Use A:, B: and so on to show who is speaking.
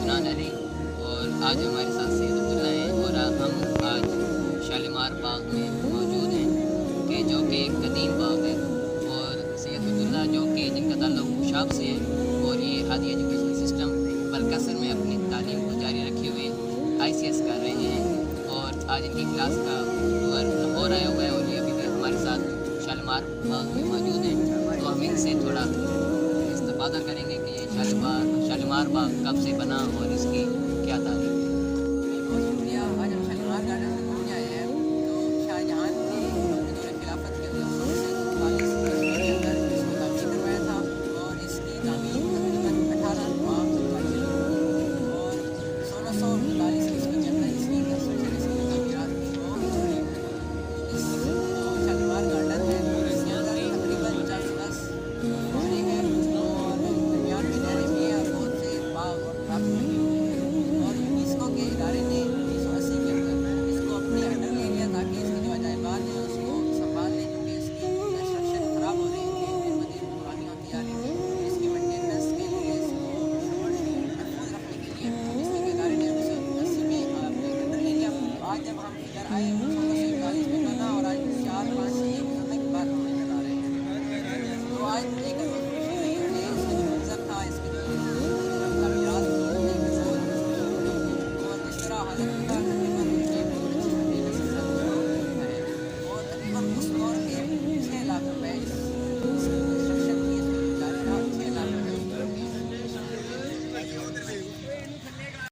A: عدنان علی، اور آج ہمارے ساتھ سید عبداللہ ہیں، اور ہم آج شالیمار باغ میں موجود ہیں کہ جو کہ ایک قدیم باغ ہے، اور سید عبداللہ جو کہ جن کا تعلق خوشاب سے ہے، اور یہ ہادی ایجوکیشن سسٹم بلکسر میں اپنی تعلیم کو جاری رکھے ہوئے ICS کر رہے ہیں، اور آج ان کی کلاس کا ٹور لاہور آیا ہوا ہے، اور یہ ابھی بھی ہمارے ساتھ شالیمار باغ میں موجود ہیں، تو ہم ان سے تھوڑا استفادہ کریں گے کہ یہ شالیمار باغ کب سے بنا اور اس کی کیا تاریخ ہے۔
B: بہت شکریہ۔ آج ہم شالیمار گارڈن میں پہنچ آئے ہیں، تو شاہ جہاں نے اپنے دور خلافت کے 1941 عیسوی کے اندر اس کو تعمیر کروایا تھا، اور اس کی تعمیر تقریباً 18 ماہ تک چلی، اور 1600